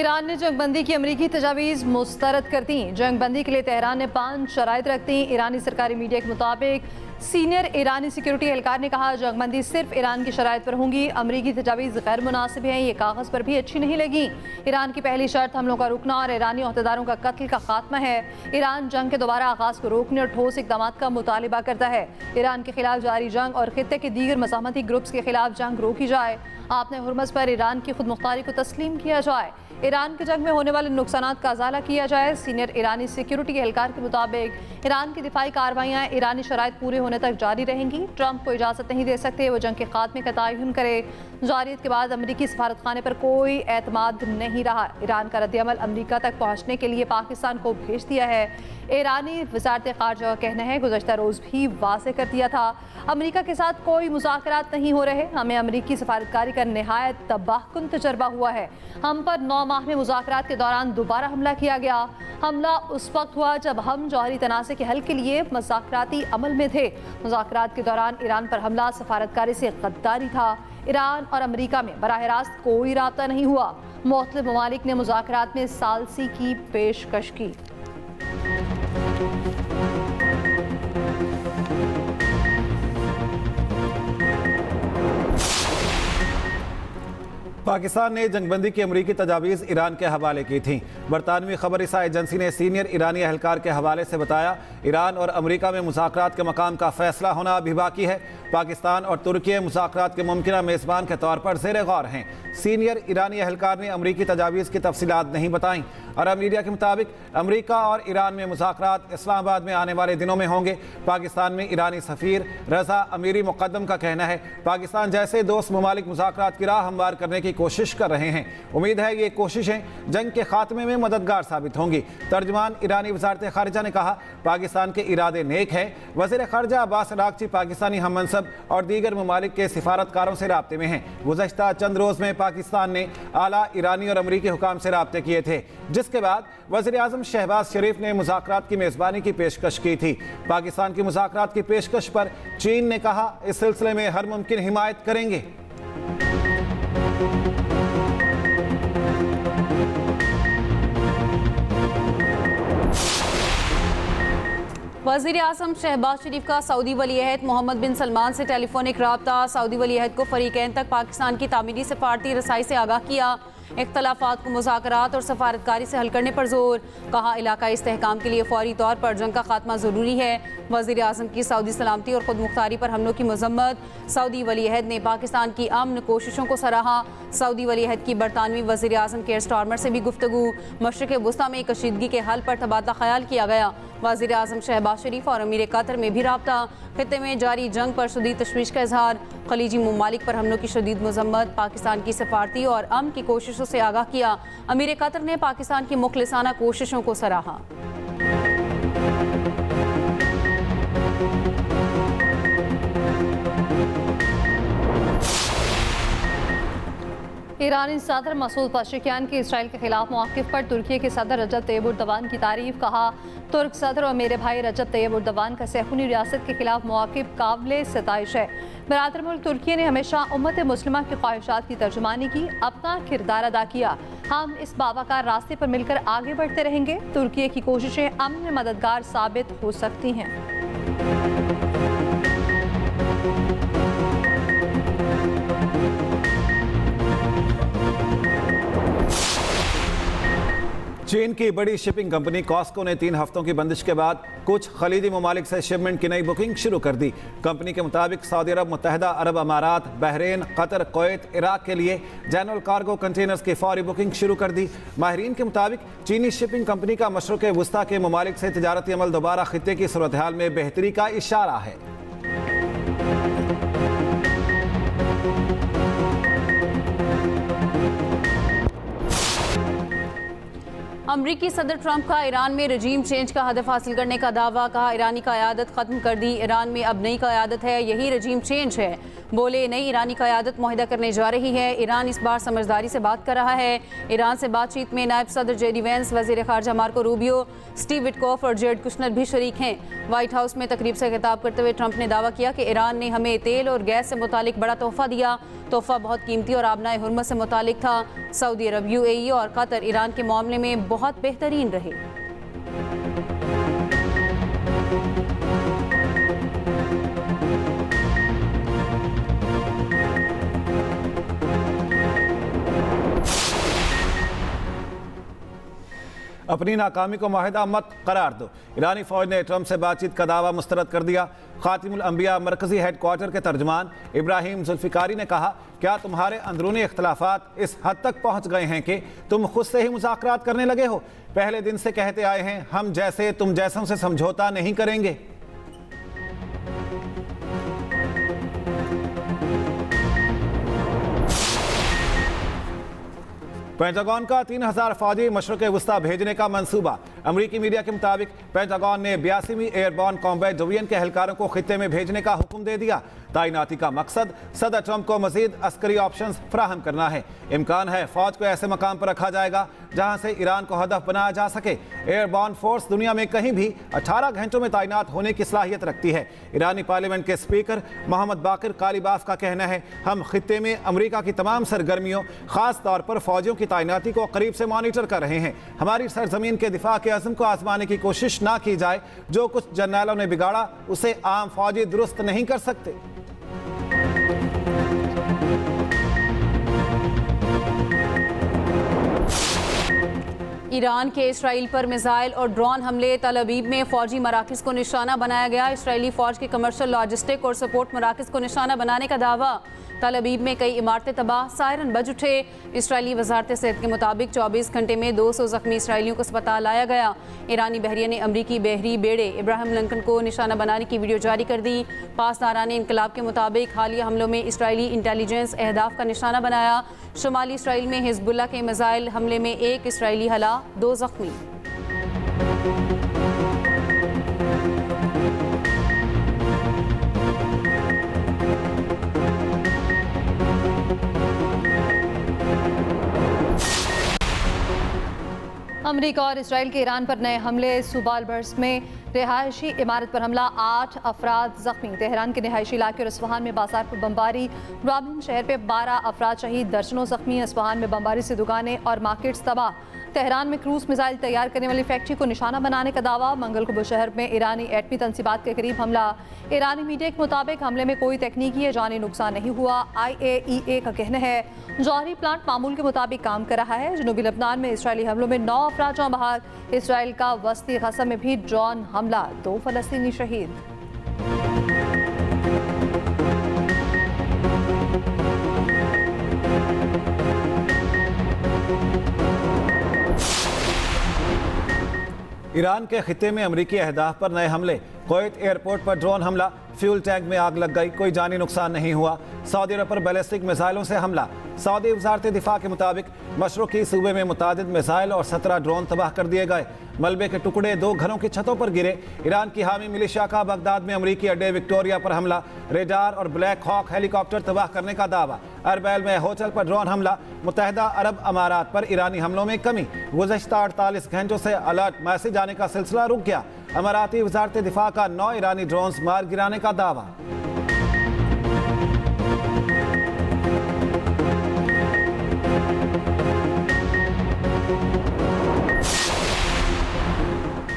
Iran ने जंगबंदी की अमरीकी तजावीज़ मुस्तरद कर दी। जंगबंदी के लिए तेहरान ने 5 शराइत रख दी। ईरानी सरकारी मीडिया के मुताबिक सीनियर ईरानी सिक्योरिटी एहलकार ने कहा, जंगबंदी सिर्फ ईरान की शराइत पर होंगी। अमरीकी तजावीज़ गैर मुनासिब हैं, ये कागज़ पर भी अच्छी नहीं लगी। ईरान की पहली शर्त हमलों का रुकना और ईरानी अहदेदारों का कत्ल का खात्मा है। ईरान जंग के दोबारा आगाज़ को रोकने और ठोस इक़दाम का मुतालिबा करता है। ईरान के खिलाफ जारी जंग और खित्ते के दीगर मज़ाहमती ग्रुप्स के खिलाफ जंग रोकी जाए। आपने हुर्मज़ पर ईरान की खुद मुख्तारी को तस्लीम किया जाए। ईरान की जंग में होने वाले नुकसानात का अजाला किया जाए। सीनियर ईरानी सिक्योरिटी एहलकार के मुताबिक ईरान की दिफाई कार्रवाइयाँ ईरानी शराइत पूरे होने तक जारी रहेंगी। ट्रंप को इजाज़त नहीं दे सकते वो जंग के खात्मे का तयन करे। जारियत के बाद अमरीकी सफारतखाने पर कोई एतमाद नहीं रहा। ईरान का रद्दअमल अमरीका तक पहुँचने के लिए पाकिस्तान को भेज दिया है। ईरानी वज़ारत ख़ारजा का कहना है, गुज़श्ता रोज़ भी वाज़ेह कर दिया था अमरीका के साथ कोई मुज़ाकरात नहीं हो रहे। हमें अमरीकी सफारतकारी का नहायत तबाहकुन तजर्बा हुआ है। हम पर 9 माह में मुज़ाकरात के दौरान दोबारा हमला किया गया। हमला उस वक्त हुआ जब हम जौहरी तनाज़े के हल के लिए मुज़ाकराती अमल में थे। मुज़ाकरात के दौरान ईरान पर हमला सफारतकारी से गद्दारी था। ईरान और अमरीका में बराह रास्त कोई राब्ता नहीं हुआ। मुख्तलिफ ममालिक ने मुज़ाकरात में सालसी की पेशकश की। पाकिस्तान ने जंगबंदी की अमरीकी तजावीज़ ईरान के हवाले की थी। बरतानवी खबर रसा एजेंसी ने सीनियर ईरानी एहलकार के हवाले से बताया, ईरान और अमरीका में मुज़ाकरात के मकाम का फैसला होना अभी बाकी है। पाकिस्तान और तुर्की मुज़ाकरात के मुमकिन मेज़बान के तौर पर ज़ेर गौर हैं। सीनियर ईरानी एहलकार ने अमरीकी तजावीज़ की तफसीलात नहीं बताईं। अरब मीडिया के मुताबिक अमरीका और ईरान में मुज़ाकरात इस्लामाबाद में आने वाले दिनों में होंगे। पाकिस्तान में ईरानी सफ़ीर रज़ा अमीरी मुक़द्दम का कहना है, पाकिस्तान जैसे दोस्त ममालिक मुज़ाकरात की राह हमवार करने की कोशिश कर रहे हैं। उम्मीद है ये कोशिशें जंग के खात्मे में मददगार साबित होंगी। तर्जमान ईरानी वज़ारत ख़ारिजा ने कहा, पाकिस्तान के इरादे नेक हैं। वज़ीर ख़ारिजा अब्बास अराग़ची पाकिस्तानी हम मनसब और दीगर ममालिक के सिफारतकारों से राब्ते में हैं। गुज़श्ता चंद रोज़ में पाकिस्तान ने आला ईरानी और अमरीकी हुकाम से राब्ते किए थे, जिसके बाद वज़ीर आज़म शहबाज शरीफ ने मुज़ाकरात की मेज़बानी की पेशकश की थी। पाकिस्तान की मुज़ाकरात की पेशकश पर चीन ने कहा, इस सिलसिले में हर मुमकिन हिमायत करेंगे। वज़ीर आज़म शहबाज शरीफ का सऊदी वली-ए-अहद मोहम्मद बिन सलमान से टेलीफोनिक रब्ता। सऊदी वली-ए-अहद को फ़रीक़ैन तक पाकिस्तान की तामीरी सफारती रसाई से आगाह किया। इख्तलाफात को मुज़ाकरात और सफारतकारी से हल करने पर जोर। कहा, इलाकाई इस्तेहकाम के लिए फौरी तौर पर जंग का खात्मा ज़रूरी है। वज़ीर आज़म की सऊदी सलामती और खुद मुख्तारी पर हमलों की मज़म्मत। सऊदी वली-ए-अहद ने पाकिस्तान की अमन कोशिशों को सराहा। सऊदी वली-ए-अहद की बरतानवी वज़ीर आज़म केयर स्टारमर से भी गुफ्तगू। मशरिक़ वुस्ता में कशीदगी के हल पर तबादला ख्याल किया गया। वज़ीर आज़म शहबाज शरीफ और अमीर कतर में भी राब्ता। खित्ते में जारी जंग पर शदीद तशवीश का इजहार। खलीजी ममालिक पर हमलों की शदीद मज़म्मत। पाकिस्तान की सफारती और अमन की कोशिशों से आगाह किया। अमीर कतर ने पाकिस्तान की मुखलिसाना कोशिशों को सराहा। ईरानी सदर मसूद पशेकियान की इसराइल के खिलाफ मौक़िफ़ पर तुर्की के सदर रजब तैयब एर्दोगान की तारीफ़। कहा, तुर्क सदर और मेरे भाई रजब तैयब एर्दोगान का सहूनी रियासत के खिलाफ मौक़िफ़ काबिल सताइश है। बरादर मुल्क तुर्की ने हमेशा उम्मत मुस्लिमा की ख्वाहिशात की तर्जुमानी की, अपना किरदार अदा किया। हम इस बावकार रास्ते पर मिलकर आगे बढ़ते रहेंगे। तुर्की की कोशिशें अमन में मददगार साबित हो सकती हैं। चीन की बड़ी शिपिंग कंपनी कॉस्को ने 3 हफ्तों की बंदिश के बाद कुछ खलीजी ममालिक से शिपमेंट की नई बुकिंग शुरू कर दी। कंपनी के मुताबिक सऊदी अरब, मुत्तहिदा अरब अमारात, बहरीन, कतर, कुवैत, इराक के लिए जनरल कार्गो कंटेनर्स की फौरी बुकिंग शुरू कर दी। माहिरीन के मुताबिक चीनी शिपिंग कंपनी का मशरिक़ वुस्ता के ममालिक से तिजारती अमल दोबारा खित्ते की सूरत हाल में बेहतरी का इशारा है। अमरीका अमरीकी सदर ट्रंप का ईरान में रजीम चेंज का हदफ हासिल करने का दावा। कहा ईरानी क़यादत ख़त्म कर दी, ईरान में अब नई क़यादत है, यही रजीम चेंज है। बोले नई ईरानी क़यादत मुआहदा करने जा रही है, ईरान इस बार समझदारी से बात कर रहा है। ईरान से बातचीत में नायब सदर जेडी वेंस, वज़ीर ख़ारजा मार्को रूबियो, स्टीव विटकॉफ और जेरेड कुशनर भी शरीक हैं। व्हाइट हाउस में तकरीब से खिताब करते हुए ट्रंप ने दावा किया कि ईरान ने हमें तेल और गैस से मुतालिक बड़ा तोहफ़ा दिया। तोहफ़ा बहुत कीमती और आबनाए हुर्मत से मुतालिक था। सऊदी अरब, यूएई और कतर ईरान के मामले में बहुत बेहतरीन रहे। अपनी नाकामी को माहिदा मत करार दो। ईरानी फौज ने ट्रंप से बातचीत का दावा मुस्तरद कर दिया। खातिमुल अंबिया मरकजी हेडक्वार्टर के तर्जमान इब्राहिम जुल्फिकारी ने कहा, क्या तुम्हारे अंदरूनी इख्तलाफात इस हद तक पहुंच गए हैं कि तुम खुद से ही मुज़ाकरात करने लगे हो? पहले दिन से कहते आए हैं हम जैसे तुम जैसों से समझौता नहीं करेंगे। पेंटागन का 3000 फौजी मशरक़ वस्ता भेजने का मंसूबा। अमरीकी मीडिया के मुताबिक पेंटागन ने 82वीं एयरबॉर्न कॉम्बैट डिवीजन के एहलकारों को खित्ते में भेजने का हुक्म दे दिया। तैनाती का मकसद सदर ट्रंप को मजीद अस्करी ऑप्शंस फराहम करना है। इम्कान है फौज को ऐसे मकाम पर रखा जाएगा जहां से ईरान को हदफ बनाया जा सके। एयरबॉर्न फोर्स दुनिया में कहीं भी 18 घंटों में तैनात होने की सलाहियत रखती है। ईरानी पार्लियामेंट के स्पीकर मोहम्मद बाकिर कालीबाफ का कहना है, हम खित्ते में अमरीका की तमाम सरगर्मियों, खास तौर पर फौजियों की तैनाती को करीब से मॉनिटर कर रहे हैं। हमारी सरजमीन के दिफा के अज़्म को आजमाने की कोशिश ना की जाए। जो कुछ जर्नैलों ने बिगाड़ा उसे आम फौजी दुरुस्त नहीं कर सकते। ईरान के इसराइल पर मिसाइल और ड्रोन हमले। तल अवीव में फौजी मराकज़ को निशाना बनाया गया। इसराइली फौज के कमर्शियल, लॉजिस्टिक और सपोर्ट मराकज़ को निशाना बनाने का दावा। तल अवीव में कई इमारतें तबाह, सायरन बज उठे। इसराइली वजारत सेहत के मुताबिक 24 घंटे में 200 जख्मी इसराइलियों को अस्पताल लाया गया। ईरानी बहरिया ने अमरीकी बहरी बेड़े इब्राहिम लिंकन को निशाना बनाने की वीडियो जारी कर दी। पासदारान इनकलाब के मुताबिक हालिया हमलों में इसराइली इंटेलिजेंस अहदाफ का निशाना बनाया। शुमाली इसराइल में हिजबुल्लाह के मिसाइल हमले में 1 इसराइली हलाक, 2 जख्मी। अमेरिका और इसराइल के ईरान पर नए हमले। सूबाल बर्स में रिहायशी इमारत पर हमला, 8 अफराद जख्मी। तेहरान के रिहायशी इलाके और इस्फहान में बाजार पर बमबारी। राबिन शहर पे 12 अफराद शहीद, दर्जनों जख्मी। इस्फहान में बमबारी से दुकानें और मार्केट्स तबाह। तेहरान में क्रूज मिसाइल तैयार करने वाली फैक्ट्री को निशाना बनाने का दावा। मंगल को बुशहर में ईरानी एटमी तंसीबात के करीब हमला। ईरानी मीडिया के मुताबिक हमले में कोई तकनीकी या जानी नुकसान नहीं हुआ। IAEA का कहना है जौहरी प्लांट मामूल के मुताबिक काम कर रहा है। जनूबी लबनान में इसराइली हमलों में 9 अफराद जाँ बहक। इसराइल का वस्ती गज़ा में भी ड्रोन हमला, 2 फलस्तीनी शहीद। ईरान के खित्ते में अमरीकी अहदाफ पर नए हमले। कुवैत एयरपोर्ट पर ड्रोन हमला, फ्यूल टैंक में आग लग गई, कोई जानी नुकसान नहीं हुआ। सऊदी अरब पर बैलिस्टिक मिसाइलों से हमला। सऊदी वजारत दिफा के मुताबिक मशरक़ी सूबे में मुतादिद मिसाइल और 17 ड्रोन तबाह कर दिए गए। मलबे के टुकड़े 2 घरों की छतों पर गिरे। ईरान की हामी मिलिशिया का बगदाद में अमरीकी अड्डे विक्टोरिया पर हमला। रेडार और ब्लैक हॉक हेलीकॉप्टर तबाह करने का दावा। अरबैल में होटल पर ड्रोन हमला। मुत्तहिदा अरब अमारात पर ईरानी हमलों में कमी। गुज़श्ता 48 घंटों से अलर्ट मैसेज आने का सिलसिला रुक गया। अमाराती वजारत दिफा का 9 ईरानी ड्रोन्स मार गिराने का दावा।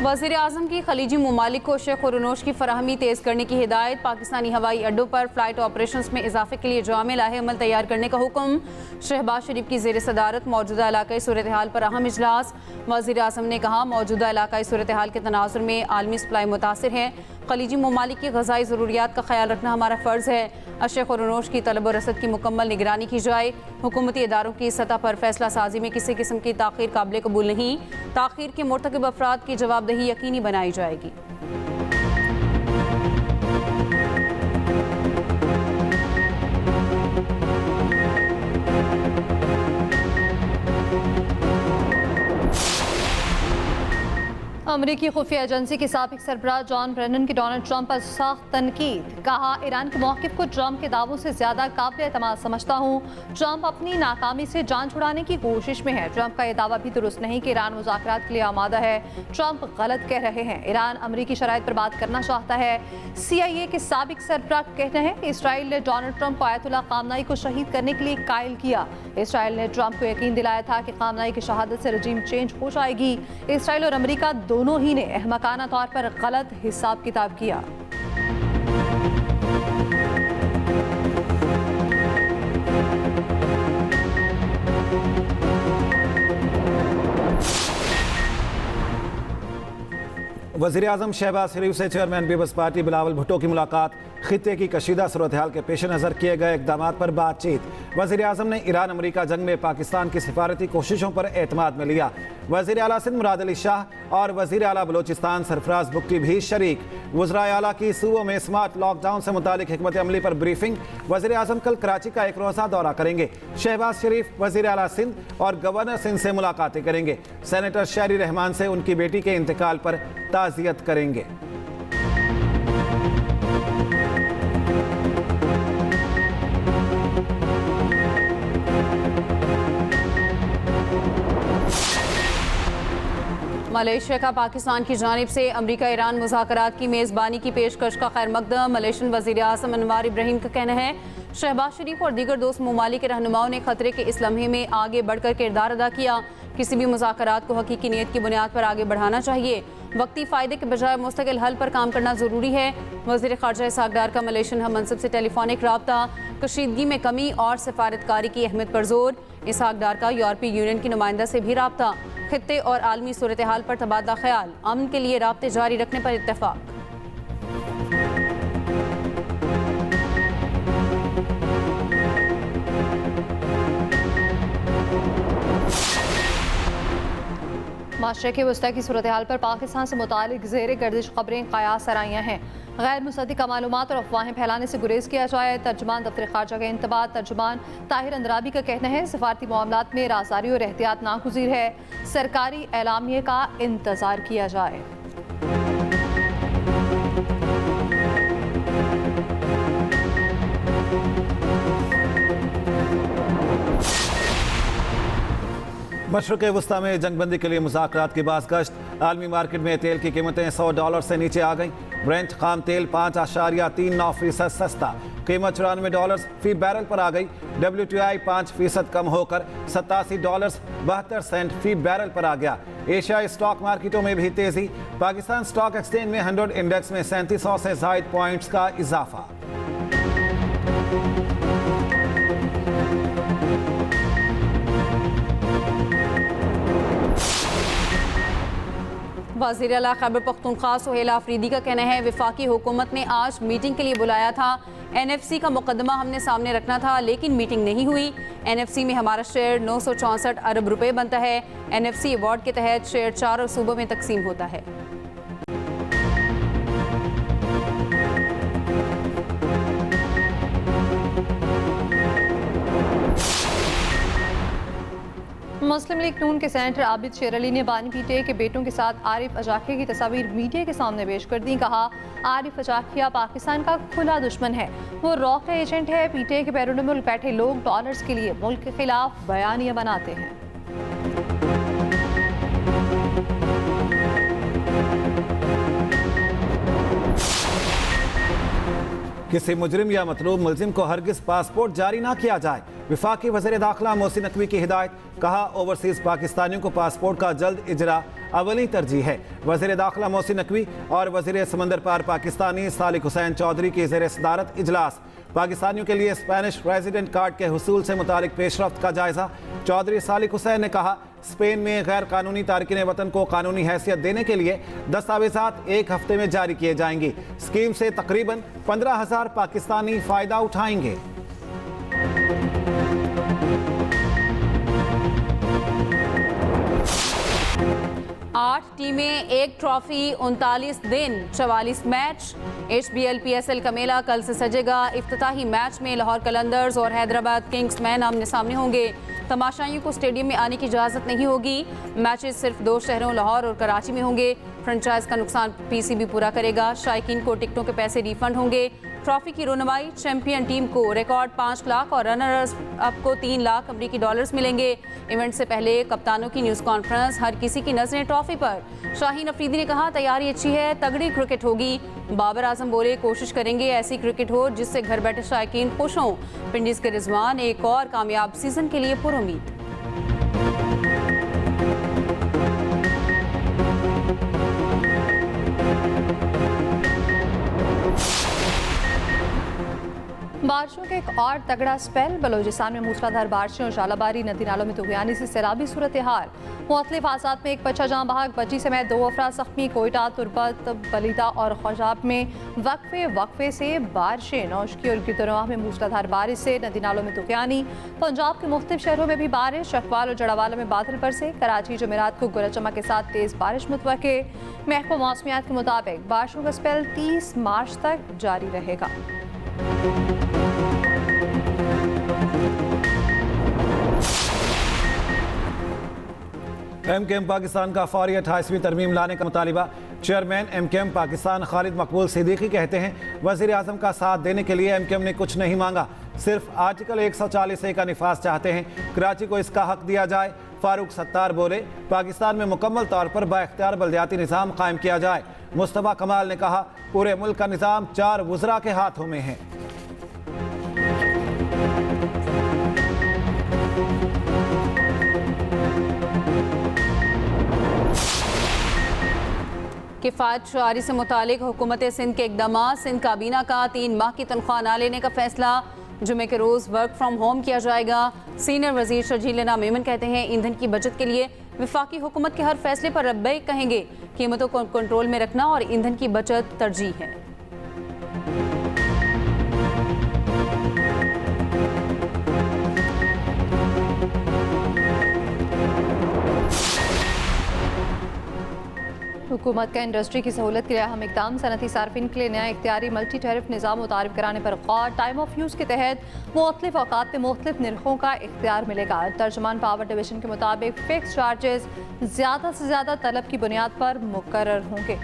वज़ीर आज़म की खलीजी ममालिक को शेख उरनोश की फराहमी तेज़ करने की हिदायत। पाकिस्तानी हवाई अड्डों पर फ़्लाइट ऑपरेशंस में इजाफे के लिए जामे लाहे अमल तैयार करने का हुक्म। शहबाज शरीफ की ज़ेर सदारत मौजूदा इलाकाई सूरत हाल पर अहम इजलास। वज़ीर आज़म ने कहा मौजूदा इलाकाई सूरत हाल के तनाजुर में आलमी सप्लाई मुतासिर है। खलीजी ममालिक की ग़ज़ाई ज़रूरियात का ख्याल रखना हमारा फ़र्ज़ है। शेख उरनोश की तलब और रसद की मुकम्मल निगरानी की जाए। हुकूमती इदारों की सतह पर फैसला साजी में किसी किस्म की ताख़ीर काबिल कबूल नहीं। ताख़ीर के मुर्तकिब अफराद की जवाबदेही यकीनी बनाई जाएगी। अमरीकी खुफिया एजेंसी के साबिक सरबराह जॉन ब्रेनन की डोनाल्ड ट्रंप पर सख्त तनकीद। कहा, ईरान के मौक़िफ़ को ट्रंप के दावों से ज़्यादा काबिल एतमाद समझता हूँ। ट्रंप अपनी नाकामी से जान छुड़ाने की कोशिश में है। ट्रंप का यह दावा भी दुरुस्त नहीं कि ईरान मुज़ाकरात के लिए आमादा है। ट्रंप गलत कह रहे हैं। ईरान अमरीकी शराइत पर बात करना चाहता है। CIA के साबिक सरबराह कहते हैं कि इसराइल ने डोनाल्ड ट्रंप को आयतुल्लाह ख़ामनेई को शहीद करने के लिए कायल किया। इसराइल ने ट्रंप को यकीन दिलाया था कि ख़ामनेई की शहादत से रजीम चेंज हो जाएगी। इसराइल और अमरीका दोनों ही ने अहमकाना तौर पर गलत हिसाब किताब किया। वज़ीर आज़म शहबाज शरीफ से चेयरमैन पीपल्स पार्टी बिलावल भुट्टो की मुलाकात। खित्ते की कशीदा सूरत हाल के पेश नज़र किए गए इक़दाम पर बातचीत। वज़ीर आज़म ने ईरान अमरीका जंग में पाकिस्तान की सिफारती कोशिशों पर एतमाद में लिया। वज़ीर आला सिंध मुराद अली शाह और वज़ीर आला बलोचिस्तान सरफराज बुगटी भी शरीक। वज़राए आला की सूबों में स्मार्ट लॉकडाउन से मुतालिक हिकमत अमली पर ब्रीफिंग। वज़ीर आज़म कल कराची का एक रोज़ा दौरा करेंगे। शहबाज शरीफ वज़ीर आला सिंध और गवर्नर सिंध से मुलाकातें करेंगे। सेनेटर शहरी रहमान से उनकी बेटी के इंतकाल पर ताज़ियत करेंगे। मलेशिया का पाकिस्तान की जानिब से अमरीका ईरान मुज़ाकरात की मेज़बानी की पेशकश का खैर मकदम। मलेशियन वज़ीर आज़म अनवार इब्राहिम का कहना है, शहबाज शरीफ और दीगर दोस्त ममालिक के रहनुमाओं ने खतरे के इस लम्हे में आगे बढ़कर किरदार अदा किया। किसी भी मुज़ाकरात को हकीकी नीयत की बुनियाद पर आगे बढ़ाना चाहिए। वक्ती फ़ायदे के बजाय मुस्तकिल हल पर काम करना ज़रूरी है। वज़ीर ख़ारजा इसहाक़ डार का मलेशियन हम मनसब से टेलीफोनिक रब्ता। कशीदगी में कमी और सफारतकारी की अहमियत पर जोर। इसहाक़ डार का यूरोपीय यूनियन की नुमाइंदा से भी रब्ता। खित्ते और आलमी सूरत हाल पर तबादला ख्याल। अमन के लिए राब्ते जारी रखने पर इत्तेफाक। माशरे के वस्ता की सूरत हाल पर पाकिस्तान से मुतालिक ज़ेर गर्दिश खबरें क़यास सराइयाँ हैं। गैर मुसद्दिक़ा मालूमात और अफवाहें फैलाने से गुरेज किया जाए। तर्जुमान दफ्तर ख़ारजा के इंतबाह तर्जुमान ताहिर अंदराबी का कहना है, सफारती मामलात में राज़दारी और एहतियात नागुज़ीर है। सरकारी एलामिये का इंतज़ार किया जाए। मशरक़ वस्ता में जंगबंदी के लिए मुज़ाकरात की बाज़गश्त। आलमी मार्केट में तेल की कीमतें $100 से नीचे आ गई। ब्रेंट खाम तेल 5.39% सस्ता, कीमत $94 फी बैरल पर आ गई। WTI 5% कम होकर $87.72 फी बैरल पर आ गया। एशियाई स्टॉक मार्केटों में भी तेज़ी। पाकिस्तान स्टॉक एक्सचेंज में 100 इंडेक्स में 3700 से ज़ायद पॉइंट्स का इजाफा। वज़ीर आला खैबर पख्तूनख्वा सुहेल आफरीदी का कहना है, वफाकी हुकूमत ने आज मीटिंग के लिए बुलाया था। NFC का मुकदमा हमने सामने रखना था लेकिन मीटिंग नहीं हुई। NFC में हमारा शेयर 964 अरब रुपए बनता है। NFC अवार्ड के तहत शेयर 4 सूबों में तकसीम होता है। मुस्लिम लीग नून के सेनेटर आबिद शेर अली ने बानी पीटे के बेटों के साथ आरिफ अजाकिया की तस्वीर मीडिया के सामने पेश कर दी। कहा, आरिफ अजाकिया पाकिस्तान का खुला दुश्मन है, वो रॉ का एजेंट है। पीटे के बैरून मुल्क बैठे लोग डॉलर्स के लिए मुल्क के खिलाफ बयानियां बनाते हैं। किसी मुजरिम या मतलूब मुलजिम को हरगिज पासपोर्ट जारी ना किया जाए। विफाकी वज़ीर दाखिला मोहसिन नकवी की हिदायत। कहा, ओवरसीज पाकिस्तानियों को पासपोर्ट का जल्द इजरा अवली तरजीह है। वज़ीर दाखिला मोहसिन नकवी और वज़ीर समंदर पार पाकिस्तानी सालिक हुसैन चौधरी की ज़ेर सदारत इजलास। पाकिस्तानियों के लिए स्पेनिश रेजिडेंट कार्ड के हुसूल से मुतालिक पेशरफ्त का जायजा। चौधरी सालिक हुसैन ने कहा, स्पेन में गैर कानूनी तारकिन वतन को कानूनी हैसियत देने के लिए दस्तावेजात 1 हफ्ते में जारी किए जाएंगे। स्कीम से तकरीबन 15,000 पाकिस्तानी फ़ायदा उठाएंगे। आठ टीमें, 1 ट्रॉफी, 39 दिन, 44 मैच। HBL PSL का मेला कल से सजेगा। इफ्तिताही मैच में लाहौर कलंदर्स और हैदराबाद किंग्स मैन आमने सामने होंगे। तमाशाइयों को स्टेडियम में आने की इजाज़त नहीं होगी। मैचेस सिर्फ 2 शहरों लाहौर और कराची में होंगे। फ्रेंचाइज का नुकसान पीसीबी पूरा करेगा। शायकीन को टिकटों के पैसे रिफंड होंगे। ट्रॉफी की रोनमाई, चैंपियन टीम को रिकॉर्ड 5 लाख और रनर्स अप को 3 लाख अमरीकी डॉलर्स मिलेंगे। इवेंट से पहले कप्तानों की न्यूज़ कॉन्फ्रेंस, हर किसी की नजरें ट्रॉफी पर। शाहीन अफरीदी ने कहा तैयारी अच्छी है, तगड़ी क्रिकेट होगी। बाबर आजम बोले कोशिश करेंगे ऐसी क्रिकेट हो जिससे घर बैठे शायकीन खुश हों। पिंडीज के रिजवान एक और कामयाब सीजन के लिए पुरुमीद। बारिशों के एक और तगड़ा स्पेल। बलोचिस्तान में मूसलाधार बारिशें और शालाबारी, नदी नालों में तुगयानी से सैलाबी सूरत हाल। मुख्तलिफ हादसात में एक बच्चा जाँ बहक, बच्ची समेत 2 अफराद जख्मी। कोयटा, तुर्बत, बलीदा और खौजाब में वक्फे से बारिशें। नौशकी और गिरदनवाह में मूसलाधार बारिश से नदी नालों में तुगयानी। पंजाब के मुख्तलिफ शहरों में भी बारिश। अखबाल और जड़ावाला में बादल बरसे। कराची, जमेरात को गरज चमक के साथ तेज़ बारिश मुतवक्के। महकमा मौसमियात के मुताबिक बारिशों का स्पेल 30 मार्च तक जारी रहेगा। एमकेएम पाकिस्तान का फौरी 28वीं तरमीम लाने का मुतालिबा। चेयरमैन एमकेएम पाकिस्तान खालिद मकबूल सिद्दीकी कहते हैं वज़ीर आज़म का साथ देने के लिए एमकेएम ने कुछ नहीं मांगा, सिर्फ आर्टिकल 140A का निफाज चाहते हैं। कराची को इसका हक दिया जाए। फारूक सत्तार बोले पाकिस्तान में मुकम्मल तौर पर बाइख्तियार बल्दियाती निज़ाम कायम किया जाए। मुस्तफ़ा कमाल ने कहा पूरे मुल्क का निज़ाम 4 वज़रा के हाथों में है। किफ़ायत शुआरी से मुतालिक हुकूमत सिंध के इक़दाम। सिंध काबीना का 3 माह की तनख्वाह न लेने का फैसला। जुमे के रोज़ वर्क फ्राम होम किया जाएगा। सीनियर वज़ीर शर्जील मेमन कहते हैं ईंधन की बचत के लिए वफाकी हुकूमत के हर फैसले पर लब्बैक कहेंगे। कीमतों को कंट्रोल में रखना और ईंधन की बचत तरजीह है। हुकूमत का इंडस्ट्री की सहूलत के लिए अहम इकदाम। सनती सार्फिन के लिए नया इख्तियारी मल्टी टैरिफ निज़ाम मुतारिफ कराने पर गौर। टाइम ऑफ यूज़ के तहत मुख्तलिफ औकात में मुख्तलिफ निर्खों का इख्तियार मिलेगा। तर्जुमान पावर डिवीजन के मुताबिक फिक्स चार्जेस ज़्यादा से ज़्यादा तलब की बुनियाद पर मुकर्रर होंगे।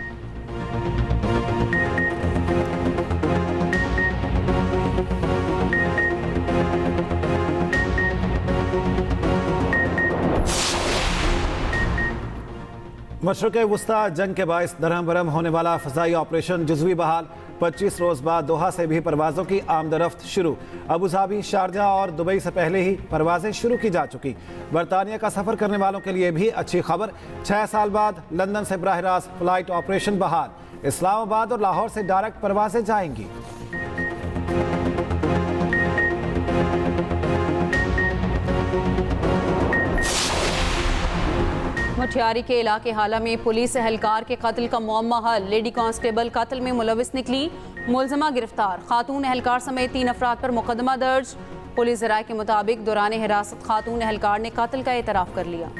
मशरक़े वुस्ता जंग के बायस दरहम बरहम होने वाला फ़ज़ाई ऑपरेशन जुज़वी बहाल। 25 रोज़ बाद दोहा से भी परवाज़ों की आमदरफ्त शुरू। अबू धाबी, शारजा और दुबई से पहले ही परवाज़ें शुरू की जा चुकी। बरतानिया का सफ़र करने वालों के लिए भी अच्छी खबर। 6 साल बाद लंदन से बराह रास्त फ़्लाइट ऑपरेशन बहाल। इस्लामाबाद और लाहौर से डायरेक्ट परवाज़ें जाएंगी। मठियारी के इलाके हाला में पुलिस एहलकार के कत्ल का मुअम्मा हल। लेडी कांस्टेबल कत्ल में मुलविस निकली, मुलजमा गिरफ्तार। खातून एहलकार समेत 3 अफराद पर मुकदमा दर्ज। पुलिस ज़राए के मुताबिक दौरान हिरासत खातून एहलकार ने कत्ल का एतराफ़ कर लिया।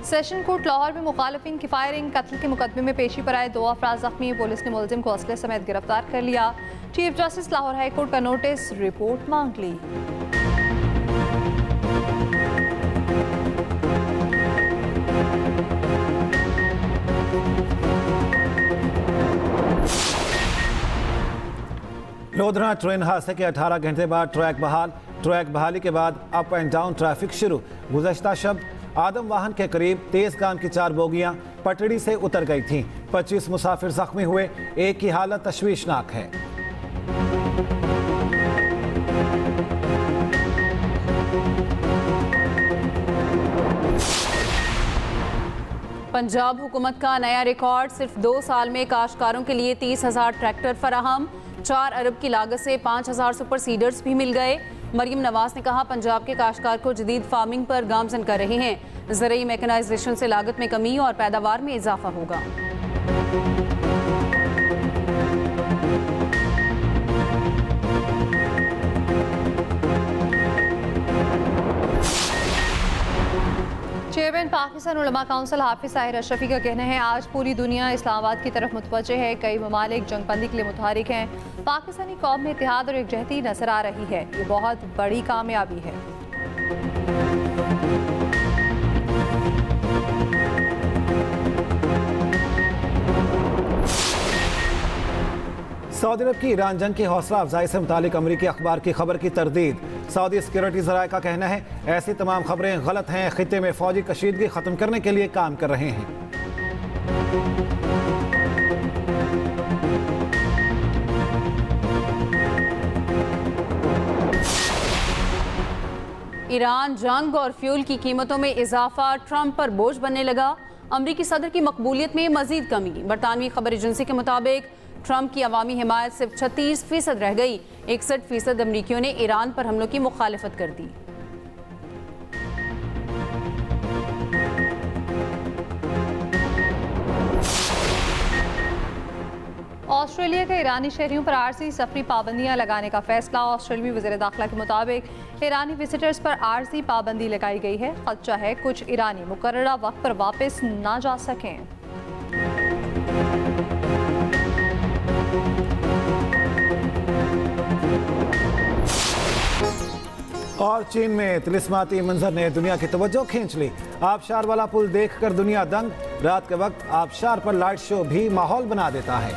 सेशन कोर्ट लाहौर में मुखालिफिन की फायरिंग। कत्ल के मुकदमे में पेशी पर आए 2 अफराद जख्मी। पुलिस ने मुलजिम को असले समेत गिरफ्तार कर लिया। Chief justice Lahore high court का नोटिस, रिपोर्ट मांग ली। लोधरा ट्रेन हादसे के 18 घंटे बाद ट्रैक बहाल। ट्रैक बहाली के बाद अप एंड डाउन ट्रैफिक शुरू। गुज़श्ता शब आदम वाहन के करीब तेज गान की 4 बोगियां पटड़ी से उतर गई थीं। 25 मुसाफिर जख्मी हुए। एक की हालत तशवीशनाक है। पंजाब हुकूमत का नया रिकॉर्ड। सिर्फ 2 साल में काश्तकारों के लिए 30,000 ट्रैक्टर फराहम। 4 अरब की लागत से 5,000 सुपर सीडर्स भी मिल गए। मरियम नवाज ने कहा पंजाब के काश्तकार को जदीद फार्मिंग पर गामजन कर रहे हैं। ज़रूरी मैकेनाइजेशन से लागत में कमी और पैदावार में इजाफा होगा। चेयरमैन पाकिस्तान उलमा काउंसिल हाफिज ताहिर अशरफी का कहना है आज पूरी दुनिया इस्लामाबाद की तरफ मुतवज्जे है। कई ममालिक जंगबंदी के लिए मुतहरिक हैं। पाकिस्तानी कौम में इत्तेहाद और एकजहती नजर आ रही है। ये बहुत बड़ी कामयाबी है। सऊदी अरब की ईरान जंग की हौसला अफजाई से मुतालिक अमरीकी अखबार की खबर की तरदीद। सऊदी सिक्योरिटी ज़राए का कहना है ऐसी तमाम खबरें गलत हैं। खित्ते में फौजी कशीदगी ख़त्म करने के लिए काम कर रहे हैं। ईरान जंग और फ्यूल की कीमतों में इजाफा ट्रंप पर बोझ बनने लगा। अमरीकी सदर की मकबूलियत में मजीद कमी। बरतानवी खबर एजेंसी के मुताबिक ट्रंप की अवामी हिमायत सिर्फ 36% रह गई। 61% अमरीकियों ने ईरान पर हमलों की मुखालिफत कर दी। ऑस्ट्रेलिया के ईरानी शहरियों पर आरजी सफरी पाबंदियां लगाने का फैसला। ऑस्ट्रेलियाई वज़ीर दाखिला के मुताबिक ईरानी विजिटर्स पर आरजी पाबंदी लगाई गई है। खदशा है कुछ ईरानी मुकर्ररा वक्त पर वापस ना जा सकें। और चीन में तिलिस्माती मंजर ने दुनिया की तवज्जो खींच ली। आबशार वाला पुल देखकर दुनिया दंग। रात के वक्त आबशार पर लाइट शो भी माहौल बना देता है।